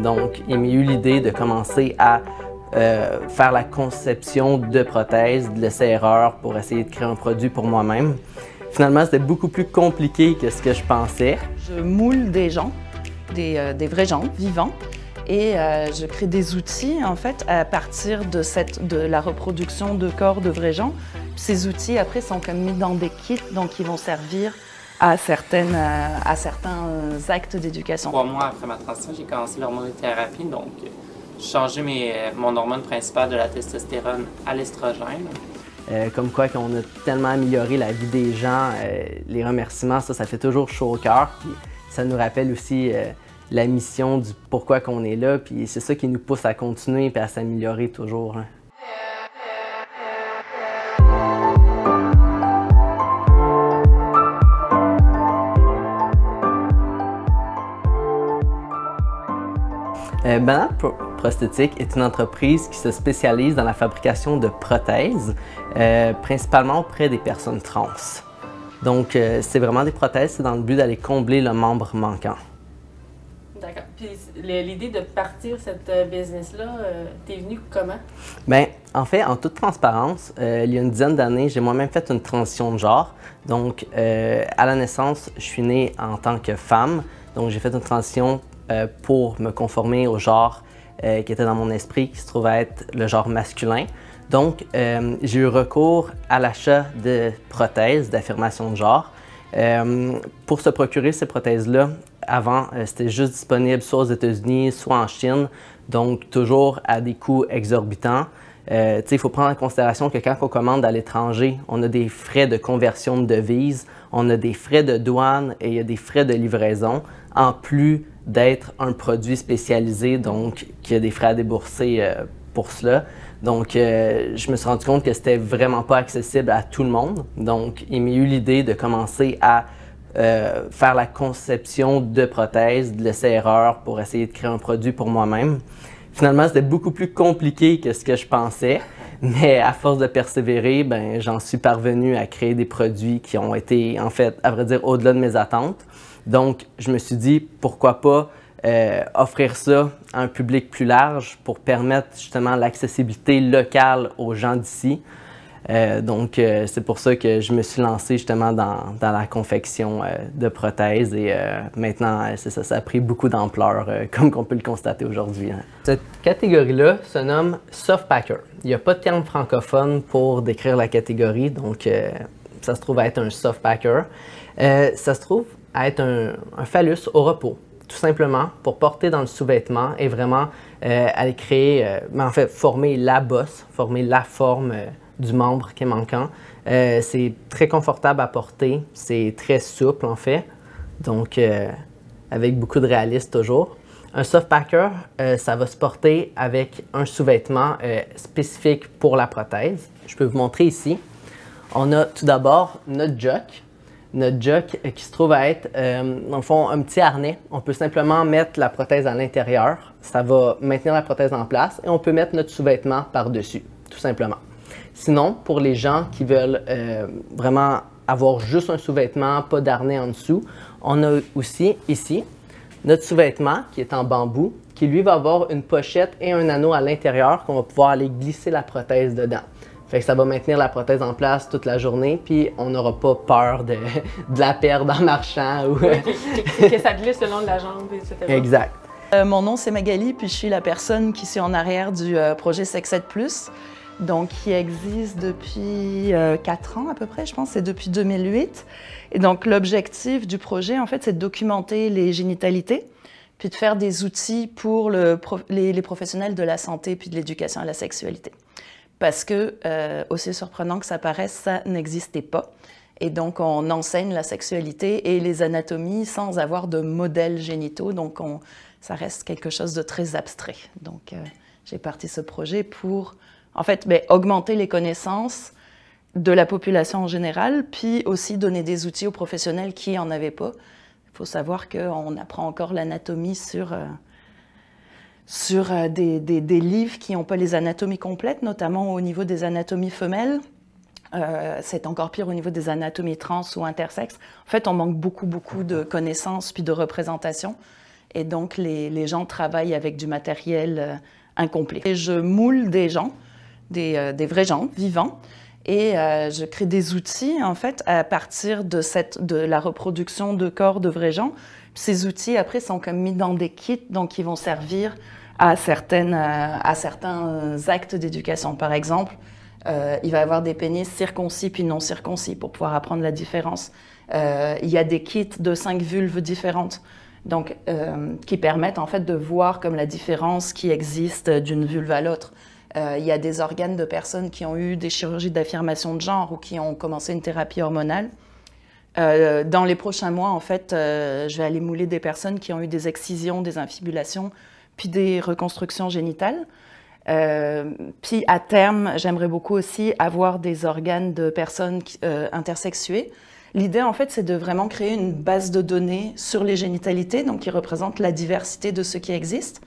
Donc, il m'est eu l'idée de commencer à faire la conception de prothèses, de l'essai-erreur pour essayer de créer un produit pour moi-même. Finalement, c'était beaucoup plus compliqué que ce que je pensais. Je moule des gens, des vrais gens vivants, et je crée des outils en fait à partir de la reproduction de corps de vrais gens. Ces outils après sont comme mis dans des kits, donc ils vont servir à certains actes d'éducation. 3 mois après ma transition, j'ai commencé l'hormonothérapie, donc j'ai changé mon hormone principale de la testostérone à l'estrogène. Comme quoi qu'on a tellement amélioré la vie des gens, les remerciements, ça fait toujours chaud au cœur. Puis ça nous rappelle aussi la mission du pourquoi qu'on est là, puis c'est ça qui nous pousse à continuer et à s'améliorer toujours. Banal Prosthétique est une entreprise qui se spécialise dans la fabrication de prothèses, principalement auprès des personnes trans. Donc, c'est vraiment des prothèses, c'est dans le but d'aller combler le membre manquant. D'accord. Puis l'idée de partir cette business-là, t'es venue comment? Bien, en fait, en toute transparence, il y a une dizaine d'années, j'ai moi-même fait une transition de genre. Donc, à la naissance, je suis née en tant que femme. Donc, j'ai fait une transition pour me conformer au genre qui était dans mon esprit, qui se trouve être le genre masculin. Donc, j'ai eu recours à l'achat de prothèses d'affirmation de genre. Pour se procurer ces prothèses-là, avant, c'était juste disponible soit aux États-Unis, soit en Chine, donc toujours à des coûts exorbitants. Il faut prendre en considération que quand on commande à l'étranger, on a des frais de conversion de devises, on a des frais de douane et il y a des frais de livraison, en plus d'être un produit spécialisé, donc qui a des frais à débourser pour cela. Donc, je me suis rendu compte que c'était vraiment pas accessible à tout le monde. Donc, il m'est eu l'idée de commencer à faire la conception de prothèses, de l'essai-erreur pour essayer de créer un produit pour moi-même. Finalement, c'était beaucoup plus compliqué que ce que je pensais, mais à force de persévérer, ben, j'en suis parvenu à créer des produits qui ont été, en fait, à vrai dire, au-delà de mes attentes. Donc, je me suis dit, pourquoi pas offrir ça à un public plus large pour permettre justement l'accessibilité locale aux gens d'ici. C'est pour ça que je me suis lancé justement dans la confection de prothèses et maintenant, c'est ça, ça a pris beaucoup d'ampleur comme on peut le constater aujourd'hui. Hein. Cette catégorie-là se nomme Soft Packer. Il n'y a pas de terme francophone pour décrire la catégorie, donc ça se trouve à être un Soft Packer. Ça se trouve à être un phallus au repos, tout simplement pour porter dans le sous-vêtement et vraiment aller créer, en fait, former la bosse, former la forme du membre qui est manquant. C'est très confortable à porter, c'est très souple en fait, donc avec beaucoup de réalisme toujours. Un soft packer, ça va se porter avec un sous-vêtement spécifique pour la prothèse. Je peux vous montrer ici. On a tout d'abord notre jock. Notre jock qui se trouve à être, dans le fond, un petit harnais. On peut simplement mettre la prothèse à l'intérieur. Ça va maintenir la prothèse en place et on peut mettre notre sous-vêtement par-dessus, tout simplement. Sinon, pour les gens qui veulent vraiment avoir juste un sous-vêtement, pas d'harnais en dessous, on a aussi ici notre sous-vêtement qui est en bambou, qui lui va avoir une pochette et un anneau à l'intérieur qu'on va pouvoir aller glisser la prothèse dedans. Fait que ça va maintenir la prothèse en place toute la journée, puis on n'aura pas peur de la perdre en marchant. Ou... que ça glisse le long de la jambe, etc. Exact. Mon nom, c'est Magali, puis je suis la personne qui suis en arrière du projet Sex7+, donc qui existe depuis 4 ans à peu près, je pense, c'est depuis 2008. Et donc l'objectif du projet, en fait, c'est de documenter les génitalités, puis de faire des outils pour les professionnels de la santé puis de l'éducation à la sexualité. Parce que, aussi surprenant que ça paraisse, ça n'existait pas. Et donc, on enseigne la sexualité et les anatomies sans avoir de modèles génitaux. Donc, ça reste quelque chose de très abstrait. Donc, j'ai parti ce projet pour, en fait, augmenter les connaissances de la population en général, puis aussi donner des outils aux professionnels qui n'en avaient pas. Il faut savoir qu'on apprend encore l'anatomie sur des livres qui n'ont pas les anatomies complètes, notamment au niveau des anatomies femelles. C'est encore pire au niveau des anatomies trans ou intersexes. En fait, on manque beaucoup de connaissances puis de représentation. Et donc, les gens travaillent avec du matériel incomplet. Et je moule des gens, des vrais gens vivants, et je crée des outils, en fait, à partir de la reproduction de corps de vrais gens. Ces outils, après, sont comme mis dans des kits, donc ils vont servir à certains actes d'éducation. Par exemple, il va y avoir des pénis circoncis puis non circoncis pour pouvoir apprendre la différence. Il y a des kits de 5 vulves différentes, donc qui permettent en fait de voir comme la différence qui existe d'une vulve à l'autre. Il y a des organes de personnes qui ont eu des chirurgies d'affirmation de genre ou qui ont commencé une thérapie hormonale. Dans les prochains mois, en fait, je vais aller mouler des personnes qui ont eu des excisions, des infibulations, puis des reconstructions génitales. Puis à terme, j'aimerais beaucoup aussi avoir des organes de personnes intersexuées. L'idée, en fait, c'est de vraiment créer une base de données sur les génitalités, donc qui représente la diversité de ce qui existe.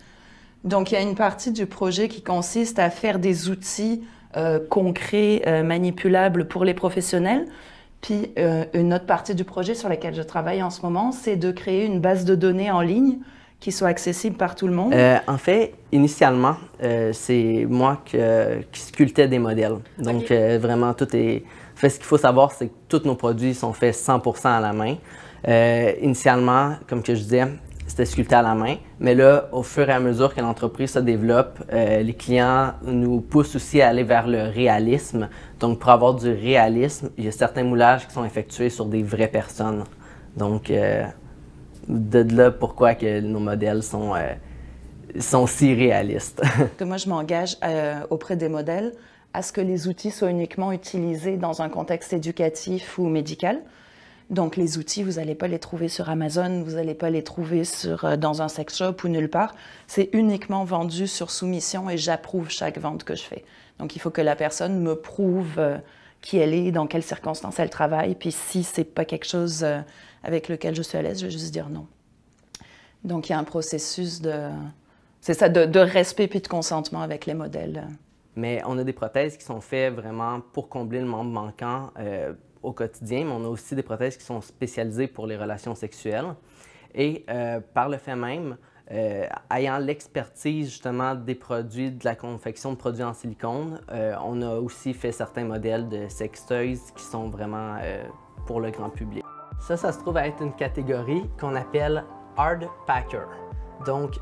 Donc, il y a une partie du projet qui consiste à faire des outils concrets, manipulables pour les professionnels. Puis, une autre partie du projet sur laquelle je travaille en ce moment, c'est de créer une base de données en ligne qui soit accessible par tout le monde. En fait, initialement, c'est moi qui sculptais des modèles. Donc, vraiment, tout est... En fait, ce qu'il faut savoir, c'est que tous nos produits sont faits 100% à la main. Initialement, comme que je disais, c'était sculpté à la main. Mais là, au fur et à mesure que l'entreprise se développe, les clients nous poussent aussi à aller vers le réalisme. Donc, pour avoir du réalisme, il y a certains moulages qui sont effectués sur des vraies personnes. Donc, de là, pourquoi que nos modèles sont si réalistes. Moi, je m'engage auprès des modèles à ce que les outils soient uniquement utilisés dans un contexte éducatif ou médical. Donc, les outils, vous n'allez pas les trouver sur Amazon, vous n'allez pas les trouver dans un sex shop ou nulle part. C'est uniquement vendu sur soumission et j'approuve chaque vente que je fais. Donc, il faut que la personne me prouve qui elle est, dans quelles circonstances elle travaille. Puis, si ce n'est pas quelque chose avec lequel je suis à l'aise, je vais juste dire non. Donc, il y a un processus de respect puis de consentement avec les modèles. Mais on a des prothèses qui sont faites vraiment pour combler le membre manquant au quotidien, mais on a aussi des prothèses qui sont spécialisées pour les relations sexuelles. Et par le fait même, ayant l'expertise justement des produits, de la confection de produits en silicone, on a aussi fait certains modèles de sextoys qui sont vraiment pour le grand public. Ça se trouve à être une catégorie qu'on appelle Hard Packer. Donc,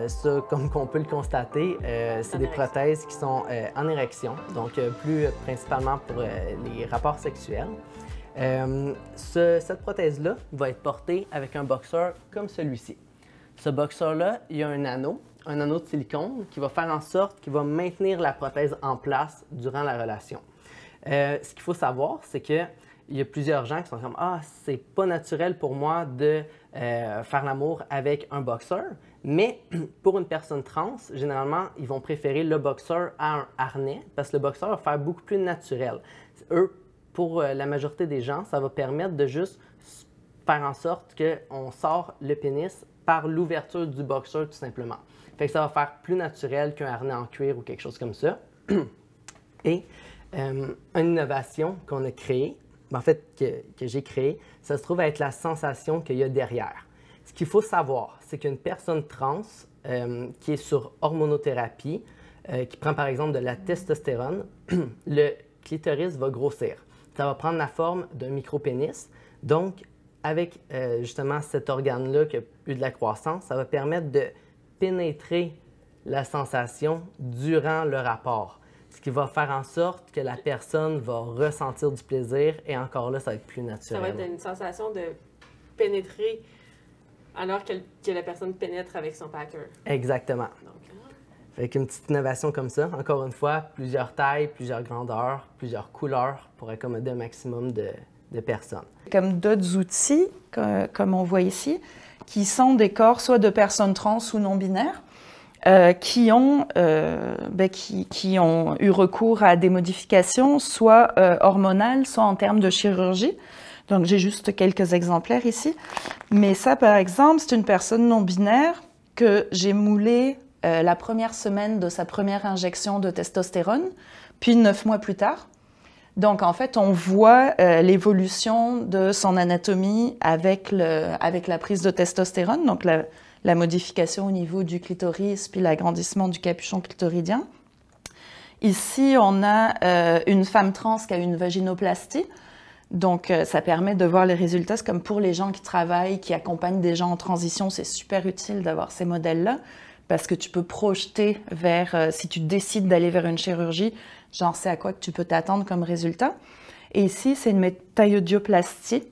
ça, comme on peut le constater, c'est des prothèses qui sont en érection, donc plus principalement pour les rapports sexuels. Cette prothèse-là va être portée avec un boxeur comme celui-ci. Ce boxeur-là, il y a un anneau de silicone qui va faire en sorte qu'il va maintenir la prothèse en place durant la relation. Ce qu'il faut savoir, c'est qu'il y a plusieurs gens qui sont comme « Ah, c'est pas naturel pour moi de faire l'amour avec un boxeur ». Mais pour une personne trans, généralement, ils vont préférer le boxeur à un harnais parce que le boxeur va faire beaucoup plus naturel. Eux, pour la majorité des gens, ça va permettre de juste faire en sorte qu'on sort le pénis par l'ouverture du boxeur tout simplement. Fait que ça va faire plus naturel qu'un harnais en cuir ou quelque chose comme ça. Et une innovation qu'on a créée, en fait que j'ai créée, ça se trouve à être la sensation qu'il y a derrière. Ce qu'il faut savoir, c'est qu'une personne trans qui est sur hormonothérapie, qui prend par exemple de la testostérone, le clitoris va grossir. Ça va prendre la forme d'un micro-pénis. Donc, avec justement cet organe-là qui a eu de la croissance, ça va permettre de pénétrer la sensation durant le rapport. Ce qui va faire en sorte que la personne va ressentir du plaisir et encore là, ça va être plus naturel. Ça va être une sensation de pénétrer alors que la personne pénètre avec son packer. Exactement. Fait qu'une petite innovation comme ça, encore une fois, plusieurs tailles, plusieurs grandeurs, plusieurs couleurs pour accommoder un maximum de personnes. Comme d'autres outils, comme on voit ici, qui sont des corps soit de personnes trans ou non-binaires, qui ont eu recours à des modifications, soit hormonales, soit en termes de chirurgie. Donc, j'ai juste quelques exemplaires ici. Mais ça, par exemple, c'est une personne non-binaire que j'ai moulée la première semaine de sa première injection de testostérone, puis 9 mois plus tard. Donc, en fait, on voit l'évolution de son anatomie avec la prise de testostérone. Donc, la modification au niveau du clitoris puis l'agrandissement du capuchon clitoridien. Ici, on a une femme trans qui a une vaginoplastie. Donc, ça permet de voir les résultats. C'est comme pour les gens qui travaillent, qui accompagnent des gens en transition, c'est super utile d'avoir ces modèles-là parce que tu peux projeter vers, si tu décides d'aller vers une chirurgie, genre c'est à quoi que tu peux t'attendre comme résultat. Et ici, c'est une métaïdioplastie.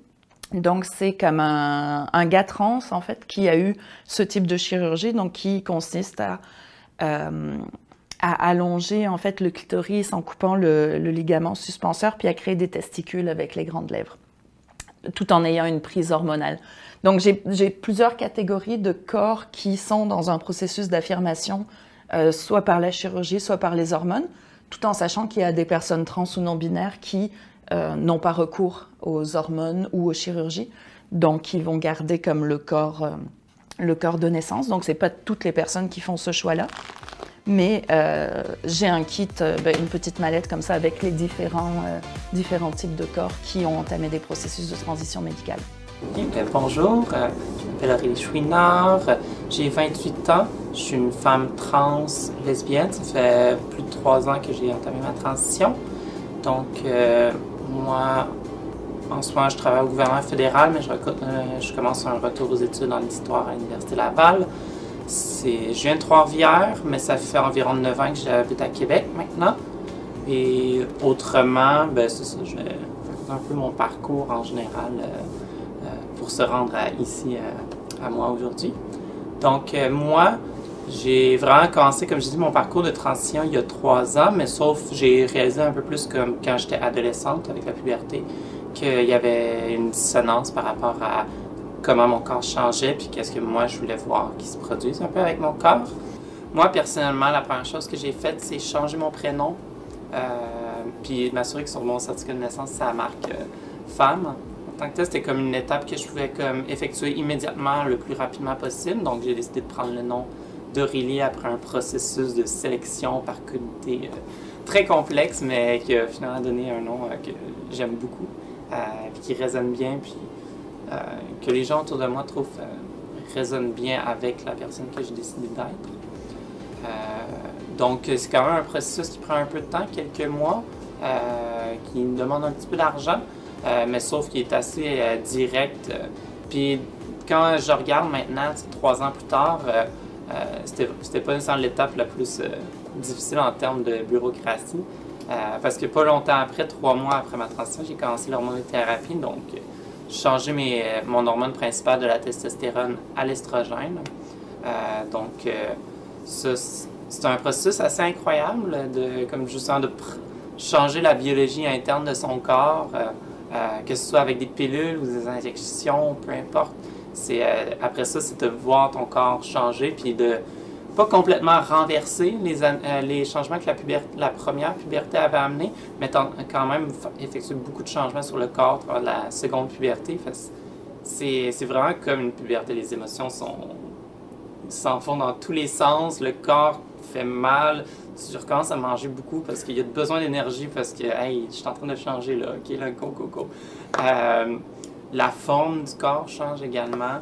Donc, c'est comme un gars trans, en fait, qui a eu ce type de chirurgie, donc qui consiste à allonger, en fait, le clitoris en coupant le ligament suspenseur, puis à créer des testicules avec les grandes lèvres, tout en ayant une prise hormonale. Donc, j'ai plusieurs catégories de corps qui sont dans un processus d'affirmation, soit par la chirurgie, soit par les hormones, tout en sachant qu'il y a des personnes trans ou non-binaires qui n'ont pas recours aux hormones ou aux chirurgies, donc ils vont garder comme le corps de naissance. Donc, ce n'est pas toutes les personnes qui font ce choix-là, mais j'ai un kit, une petite mallette comme ça avec les différents types de corps qui ont entamé des processus de transition médicale. Bonjour, je m'appelle Aurélie Chouinard, j'ai 28 ans, je suis une femme trans lesbienne, ça fait plus de 3 ans que j'ai entamé ma transition. Donc, moi, en ce moment, je travaille au gouvernement fédéral, mais je commence un retour aux études en histoire à l'Université Laval. Je viens de Trois-Rivières, mais ça fait environ 9 ans que j'habite à Québec maintenant. Et autrement, c'est ça, je vais faire un peu mon parcours en général pour se rendre ici à moi aujourd'hui. Donc, moi, j'ai vraiment commencé, comme je dis, mon parcours de transition il y a 3 ans, mais sauf j'ai réalisé un peu plus comme quand j'étais adolescente avec la puberté, qu'il y avait une dissonance par rapport à comment mon corps changeait, puis qu'est-ce que moi je voulais voir qui se produise un peu avec mon corps. Moi, personnellement, la première chose que j'ai faite, c'est changer mon prénom, puis m'assurer que sur mon certificat de naissance, ça marque femme. En tant que tel, c'était comme une étape que je pouvais comme effectuer immédiatement le plus rapidement possible, donc j'ai décidé de prendre le nom d'Aurélie après un processus de sélection par comité très complexe, mais qui a finalement donné un nom que j'aime beaucoup, puis qui résonne bien, puis que les gens autour de moi trouvent résonne bien avec la personne que j'ai décidé d'être. Donc c'est quand même un processus qui prend un peu de temps, quelques mois, qui me demande un petit peu d'argent, mais sauf qu'il est assez direct. Puis quand je regarde maintenant, 3 ans plus tard, c'était pas nécessairement l'étape la plus difficile en termes de bureaucratie, parce que pas longtemps après, 3 mois après ma transition, j'ai commencé l'hormonothérapie, donc j'ai changé mon hormone principale de la testostérone à l'estrogène. Donc ça, c'est un processus assez incroyable, comme justement de changer la biologie interne de son corps, que ce soit avec des pilules ou des injections, peu importe. Après ça, c'est de voir ton corps changer, puis de pas complètement renverser les changements que la première puberté avait amenés, mais quand même effectuer beaucoup de changements sur le corps pendant la seconde puberté. C'est vraiment comme une puberté, les émotions s'en font dans tous les sens, le corps fait mal, tu recommences à manger beaucoup parce qu'il y a besoin d'énergie, parce que hey, je suis en train de changer là, ok, là, go. La forme du corps change également.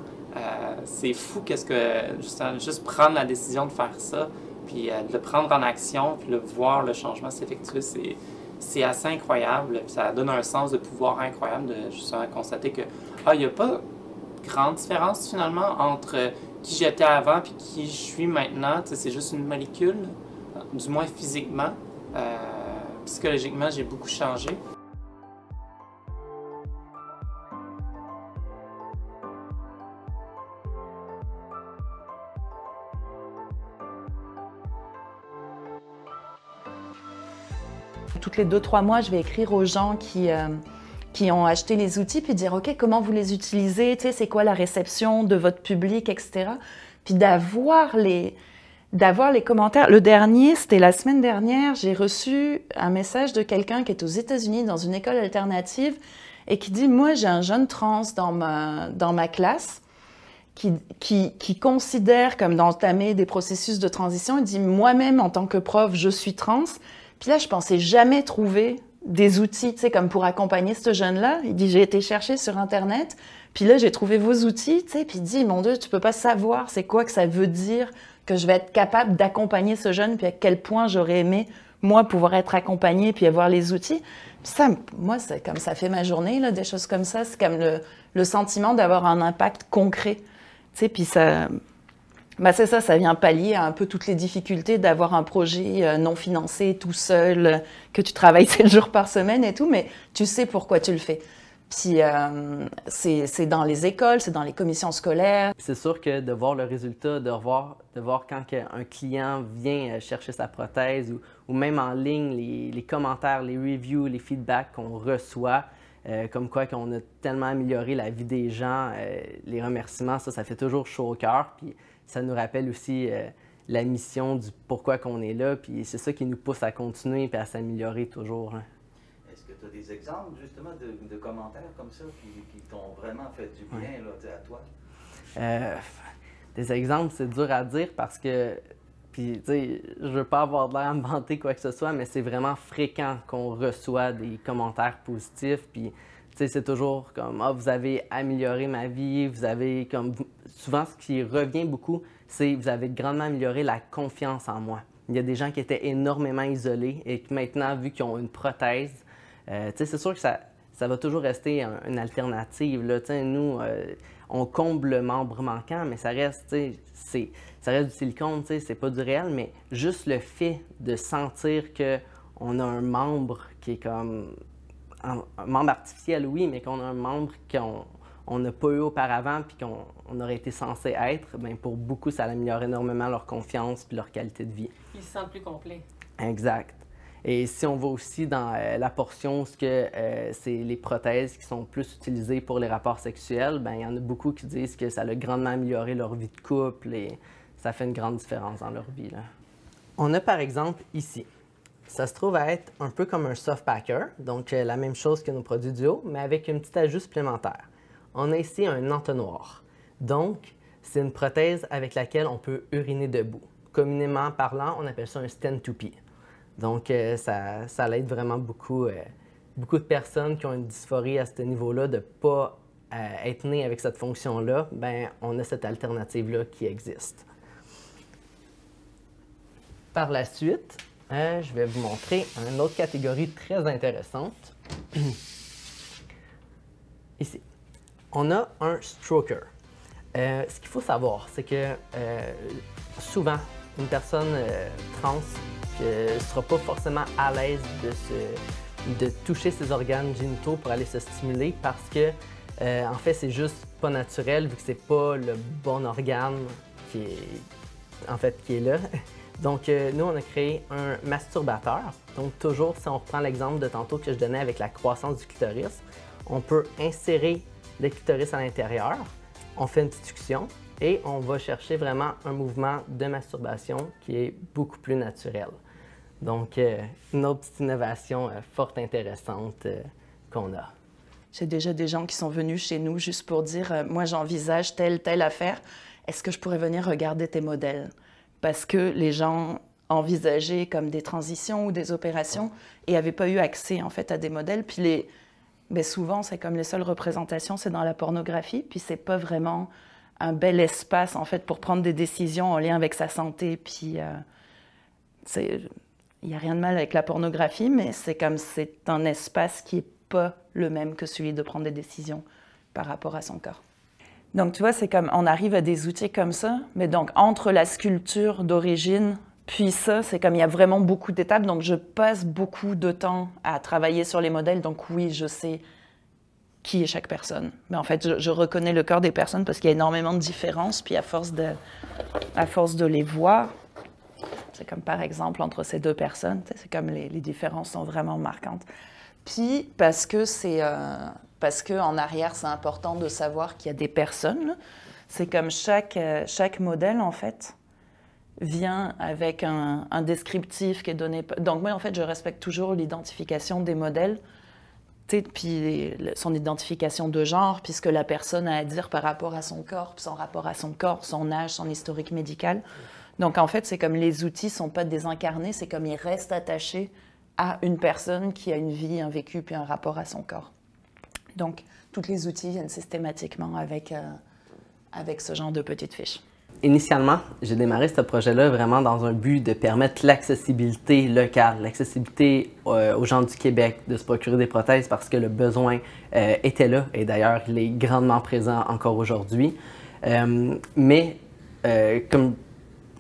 C'est fou qu'est-ce que juste prendre la décision de faire ça, puis de le prendre en action, puis de voir le changement s'effectuer, c'est assez incroyable. Puis ça donne un sens de pouvoir incroyable de justement constater que il n'y a pas grande différence finalement entre qui j'étais avant puis qui je suis maintenant. C'est juste une molécule, du moins physiquement. Psychologiquement, j'ai beaucoup changé. Toutes les 2-3 mois, je vais écrire aux gens qui ont acheté les outils, puis dire « OK, comment vous les utilisez? C'est quoi la réception de votre public, etc. » Puis d'avoir les commentaires. Le dernier, c'était la semaine dernière, j'ai reçu un message de quelqu'un qui est aux États-Unis dans une école alternative et qui dit « Moi, j'ai un jeune trans dans ma classe qui considère comme d'entamer des processus de transition. Il dit « Moi-même, en tant que prof, je suis trans. » Puis là, je pensais jamais trouver des outils, tu sais, comme pour accompagner ce jeune-là. Il dit, j'ai été chercher sur Internet, puis là, j'ai trouvé vos outils, tu sais, puis il dit, mon Dieu, tu peux pas savoir c'est quoi que ça veut dire que je vais être capable d'accompagner ce jeune, puis à quel point j'aurais aimé, moi, pouvoir être accompagnée, puis avoir les outils. Puis ça, moi, c'est comme ça fait ma journée, là, des choses comme ça. C'est comme le sentiment d'avoir un impact concret, tu sais, puis ça... Ben c'est ça vient pallier à un peu toutes les difficultés d'avoir un projet non financé, tout seul, que tu travailles 7 jours par semaine et tout, mais tu sais pourquoi tu le fais. Puis c'est dans les écoles, c'est dans les commissions scolaires. C'est sûr que de voir le résultat, de voir quand un client vient chercher sa prothèse ou même en ligne, les commentaires, les reviews, les feedbacks qu'on reçoit, comme quoi qu'on a tellement amélioré la vie des gens, les remerciements, ça fait toujours chaud au cœur. Puis ça nous rappelle aussi la mission du pourquoi qu'on est là, puis c'est ça qui nous pousse à continuer et à s'améliorer toujours. Hein. Est-ce que tu as des exemples justement de commentaires comme ça qui t'ont vraiment fait du bien là, à toi? Des exemples, c'est dur à dire parce que, puis tu sais, je veux pas avoir l'air à me vanter quoi que ce soit, mais c'est vraiment fréquent qu'on reçoit des commentaires positifs, puis c'est toujours comme « Ah, vous avez amélioré ma vie, vous avez comme… » Souvent, ce qui revient beaucoup, c'est « Vous avez grandement amélioré la confiance en moi. » Il y a des gens qui étaient énormément isolés et qui maintenant, vu qu'ils ont une prothèse, c'est sûr que ça va toujours rester une alternative. Là. Nous, on comble le membre manquant, mais ça reste, ça reste du silicone, c'est pas du réel, mais juste le fait de sentir qu'on a un membre qui est comme… un membre artificiel, oui, mais qu'on a un membre qu'on n'a pas eu auparavant puis qu'on aurait été censé être, bien, pour beaucoup, ça améliore énormément leur confiance puis leur qualité de vie. Ils se sentent plus complets. Exact. Et si on va aussi dans la portion où c'est les prothèses qui sont plus utilisées pour les rapports sexuels, bien, il y en a beaucoup qui disent que ça a grandement amélioré leur vie de couple et ça fait une grande différence dans leur vie. Là. On a par exemple ici. Ça se trouve à être un peu comme un soft packer, donc la même chose que nos produits duo, mais avec un petit ajout supplémentaire. On a ici un entonnoir. Donc, c'est une prothèse avec laquelle on peut uriner debout. Communément parlant, on appelle ça un stand to pee. Donc, ça l'aide vraiment beaucoup. Beaucoup de personnes qui ont une dysphorie à ce niveau-là de ne pas être nées avec cette fonction-là, ben, on a cette alternative-là qui existe. Par la suite, je vais vous montrer une autre catégorie très intéressante. Ici, on a un stroker. Ce qu'il faut savoir, c'est que souvent, une personne trans ne sera pas forcément à l'aise de toucher ses organes génitaux pour aller se stimuler parce que, en fait, c'est juste pas naturel vu que c'est pas le bon organe qui est là. Donc, nous, on a créé un masturbateur. Donc, toujours, si on reprend l'exemple de tantôt que je donnais avec la croissance du clitoris, on peut insérer le clitoris à l'intérieur, on fait une petite succion et on va chercher vraiment un mouvement de masturbation qui est beaucoup plus naturel. Donc, une autre petite innovation fort intéressante qu'on a. J'ai déjà des gens qui sont venus chez nous juste pour dire « Moi, j'envisage telle affaire. Est-ce que je pourrais venir regarder tes modèles? » Parce que les gens envisageaient comme des transitions ou des opérations et n'avaient pas eu accès en fait à des modèles. Puis souvent, c'est comme les seules représentations, c'est dans la pornographie. Puis c'est pas vraiment un bel espace en fait pour prendre des décisions en lien avec sa santé. Puis il n'y a rien de mal avec la pornographie, mais c'est un espace qui n'est pas le même que celui de prendre des décisions par rapport à son corps. Donc, tu vois, c'est comme, on arrive à des outils comme ça, mais donc, entre la sculpture d'origine, puis ça, c'est comme, il y a vraiment beaucoup d'étapes, donc je passe beaucoup de temps à travailler sur les modèles, donc oui, je sais qui est chaque personne. Mais en fait, je reconnais le corps des personnes parce qu'il y a énormément de différences, puis à force de les voir, c'est comme, par exemple, entre ces deux personnes, c'est comme les différences sont vraiment marquantes. Puis, parce qu'en arrière, c'est important de savoir qu'il y a des personnes. C'est comme chaque modèle, en fait, vient avec un descriptif qui est donné. Donc, moi, en fait, je respecte toujours l'identification des modèles, puis son identification de genre, puis ce que la personne a à dire par rapport à son corps, puis son rapport à son corps, son âge, son historique médical. Donc, en fait, c'est comme les outils ne sont pas désincarnés, c'est comme ils restent attachés à une personne qui a une vie, un vécu, puis un rapport à son corps. Donc, tous les outils viennent systématiquement avec ce genre de petites fiches. Initialement, j'ai démarré ce projet-là vraiment dans un but de permettre l'accessibilité locale, l'accessibilité aux gens du Québec de se procurer des prothèses parce que le besoin était là et d'ailleurs, il est grandement présent encore aujourd'hui. Mais comme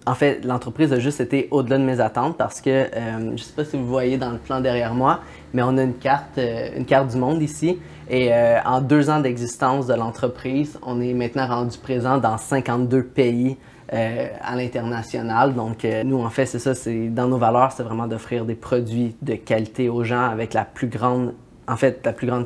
en fait, l'entreprise a juste été au-delà de mes attentes parce que, je ne sais pas si vous voyez dans le plan derrière moi, mais on a une carte du monde ici. Et en 2 ans d'existence de l'entreprise, on est maintenant rendu présent dans 52 pays à l'international. Donc, nous, en fait, c'est ça, dans nos valeurs, c'est vraiment d'offrir des produits de qualité aux gens avec la plus grande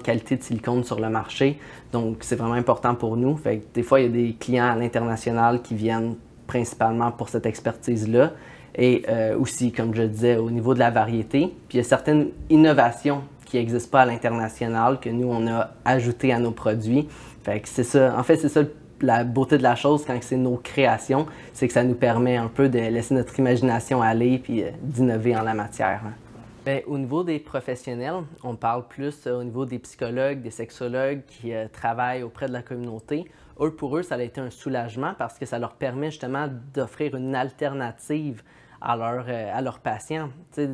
qualité de silicone sur le marché. Donc, c'est vraiment important pour nous. Fait que des fois, il y a des clients à l'international qui viennent principalement pour cette expertise-là. Et aussi, comme je disais, au niveau de la variété. Puis il y a certaines innovations qui n'existent pas à l'international que nous, on a ajoutées à nos produits. Fait que c'est ça. En fait, c'est ça la beauté de la chose quand c'est nos créations, c'est que ça nous permet un peu de laisser notre imagination aller puis d'innover en la matière. Bien, au niveau des professionnels, on parle plus au niveau des psychologues, des sexologues qui travaillent auprès de la communauté. Pour eux, ça a été un soulagement parce que ça leur permet justement d'offrir une alternative à leurs patients. T'sais,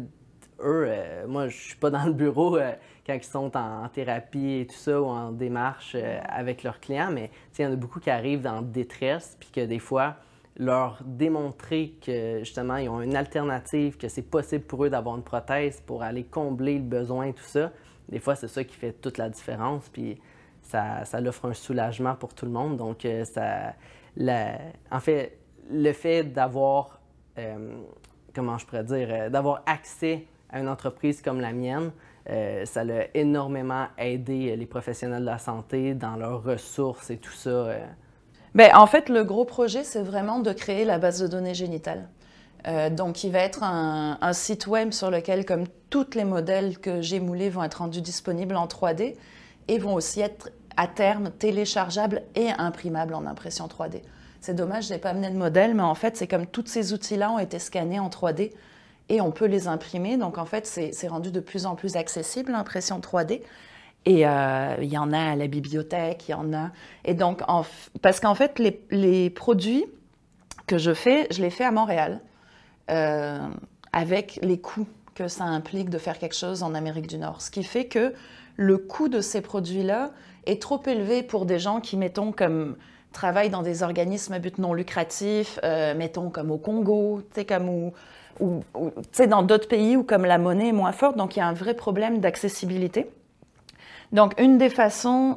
eux, moi, je ne suis pas dans le bureau quand ils sont en thérapie et tout ça ou en démarche avec leurs clients, mais il y en a beaucoup qui arrivent dans détresse puis que des fois, leur démontrer que justement, ils ont une alternative, que c'est possible pour eux d'avoir une prothèse pour aller combler le besoin et tout ça, des fois, c'est ça qui fait toute la différence. Puis ça offre un soulagement pour tout le monde. Donc, en fait, le fait d'avoir, comment je pourrais dire, d'avoir accès à une entreprise comme la mienne, ça a énormément aidé les professionnels de la santé dans leurs ressources et tout ça. Bien, en fait, le gros projet, c'est vraiment de créer la base de données génitale. Donc, il va être un site web sur lequel, comme tous les modèles que j'ai moulés vont être rendus disponibles en 3D et vont aussi être à terme téléchargeables et imprimables en impression 3D. C'est dommage, je n'ai pas amené de modèle, mais en fait, c'est comme tous ces outils-là ont été scannés en 3D et on peut les imprimer. Donc, en fait, c'est rendu de plus en plus accessible, l'impression 3D. Et il y en a à la bibliothèque, il y en a... Et donc, parce qu'en fait, les produits que je les fais à Montréal, avec les coûts que ça implique de faire quelque chose en Amérique du Nord. Ce qui fait que le coût de ces produits-là est trop élevé pour des gens qui, mettons, travaillent dans des organismes à but non lucratif, mettons, comme au Congo, tu sais, comme ou dans d'autres pays où comme la monnaie est moins forte. Donc, il y a un vrai problème d'accessibilité. Donc, une des façons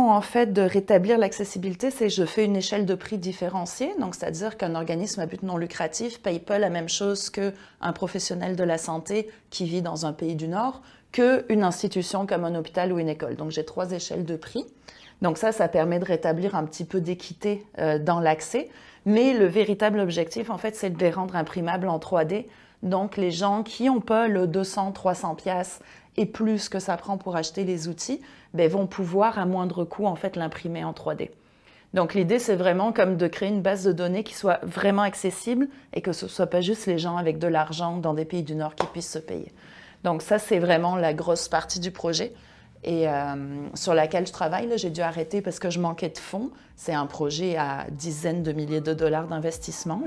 en fait de rétablir l'accessibilité, c'est que je fais une échelle de prix différenciée. Donc, c'est-à-dire qu'un organisme à but non lucratif ne paye pas la même chose qu'un professionnel de la santé qui vit dans un pays du Nord, qu'une institution comme un hôpital ou une école. Donc, j'ai 3 échelles de prix. Donc, ça permet de rétablir un petit peu d'équité dans l'accès. Mais le véritable objectif, en fait, c'est de les rendre imprimables en 3D. Donc, les gens qui n'ont pas le 200, 300 piastres et plus que ça prend pour acheter les outils, bien, vont pouvoir à moindre coût, en fait, l'imprimer en 3D. Donc, l'idée, c'est vraiment comme de créer une base de données qui soit vraiment accessible et que ce ne soit pas juste les gens avec de l'argent dans des pays du Nord qui puissent se payer. Donc, ça, c'est vraiment la grosse partie du projet et sur laquelle je travaille. J'ai dû arrêter parce que je manquais de fonds. C'est un projet à dizaines de milliers de dollars d'investissement.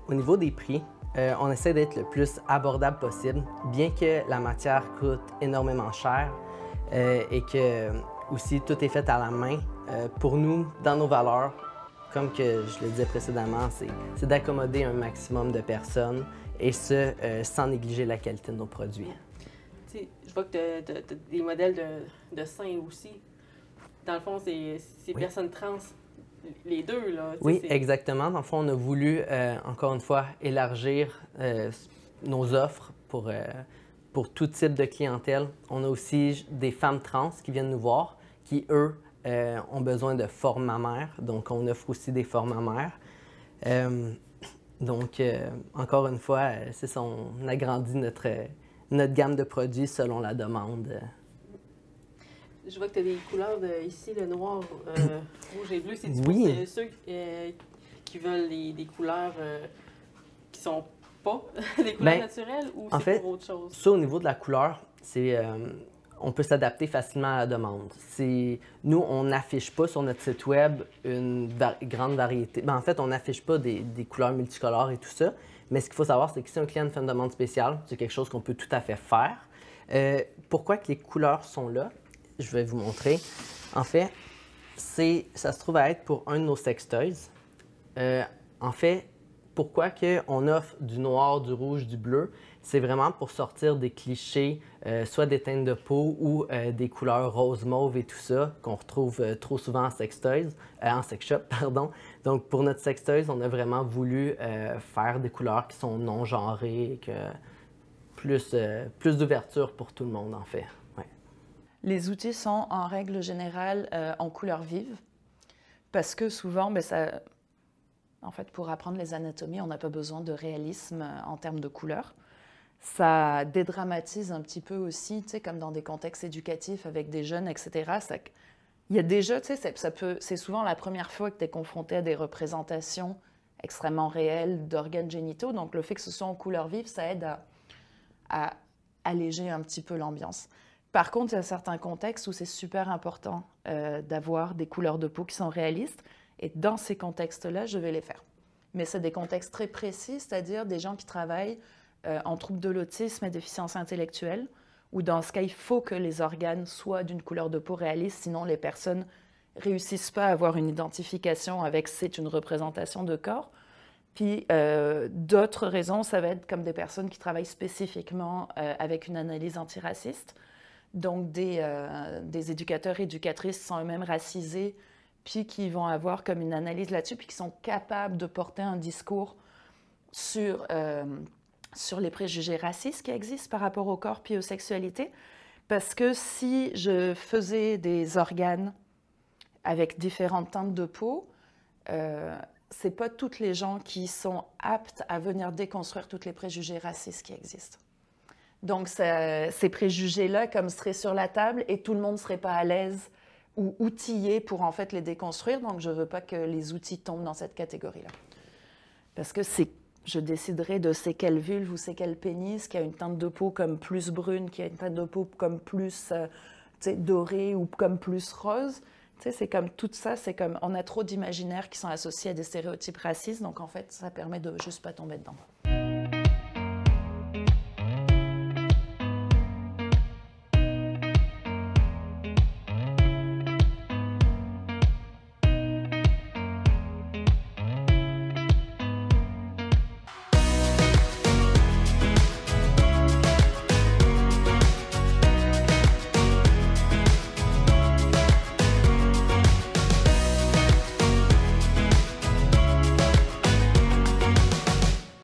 Au niveau des prix, on essaie d'être le plus abordable possible, bien que la matière coûte énormément cher et que aussi tout est fait à la main. Pour nous, dans nos valeurs, comme que je le disais précédemment, c'est d'accommoder un maximum de personnes et ce, sans négliger la qualité de nos produits. T'sais, je vois que tu as des modèles de seins aussi. Dans le fond, c'est oui. Personnes trans. Les deux, là. Oui, exactement. Dans le fond, on a voulu, encore une fois, élargir nos offres pour tout type de clientèle. On a aussi des femmes trans qui viennent nous voir, qui, eux, ont besoin de formes mammaires. Donc, on offre aussi des formes mammaires. Donc, encore une fois, c'est ça, on agrandit notre gamme de produits selon la demande. Je vois que tu as des couleurs ici, le noir, rouge et bleu. C'est oui. ceux qui veulent des couleurs qui sont pas des couleurs Ben, naturelles ou en c'est fait, pour autre chose? Ça, au niveau de la couleur, c'est on peut s'adapter facilement à la demande. Nous, on n'affiche pas sur notre site web une grande variété. Ben, en fait, on n'affiche pas des couleurs multicolores et tout ça. Mais ce qu'il faut savoir, c'est que si un client fait une demande spéciale, c'est quelque chose qu'on peut tout à fait faire. Pourquoi que les couleurs sont là? Je vais vous montrer. En fait, ça se trouve à être pour un de nos sextoys. En fait, pourquoi on offre du noir, du rouge, du bleu? C'est vraiment pour sortir des clichés, soit des teintes de peau ou des couleurs rose mauve et tout ça, qu'on retrouve trop souvent en sextoys, en sex shop, pardon. Donc, pour notre sextoys, on a vraiment voulu faire des couleurs qui sont non genrées, plus d'ouverture pour tout le monde, en fait. Ouais. Les outils sont en règle générale en couleur vive, parce que souvent, en fait, pour apprendre les anatomies, on n'a pas besoin de réalisme en termes de couleurs. Ça dédramatise un petit peu aussi, tu sais, comme dans des contextes éducatifs avec des jeunes, etc. Il y a déjà, tu sais, c'est souvent la première fois que tu es confronté à des représentations extrêmement réelles d'organes génitaux. Donc, le fait que ce soit en couleur vive, ça aide à alléger un petit peu l'ambiance. Par contre, il y a certains contextes où c'est super important d'avoir des couleurs de peau qui sont réalistes. Et dans ces contextes-là, je vais les faire. Mais c'est des contextes très précis, c'est-à-dire des gens qui travaillent en troubles de l'autisme et déficience intellectuelle, où dans ce cas, il faut que les organes soient d'une couleur de peau réaliste, sinon les personnes ne réussissent pas à avoir une identification avec c'est une représentation de corps. Puis d'autres raisons, ça va être comme des personnes qui travaillent spécifiquement avec une analyse antiraciste, donc des éducateurs et éducatrices qui sont eux-mêmes racisés, puis qui vont avoir comme une analyse là-dessus, puis qui sont capables de porter un discours sur les préjugés racistes qui existent par rapport au corps puis aux sexualités. Parce que si je faisais des organes avec différentes teintes de peau, c'est pas toutes les gens qui sont aptes à venir déconstruire tous les préjugés racistes qui existent. Donc ces préjugés-là, comme seraient sur la table et tout le monde ne serait pas à l'aise ou outillé pour en fait les déconstruire. Donc je veux pas que les outils tombent dans cette catégorie-là. Parce que je déciderai de c'est quelle vulve ou c'est quel pénis qui a une teinte de peau comme plus brune, qui a une teinte de peau comme plus dorée ou comme plus rose. C'est comme tout ça, c'est comme on a trop d'imaginaires qui sont associés à des stéréotypes racistes, donc en fait ça permet de juste pas tomber dedans.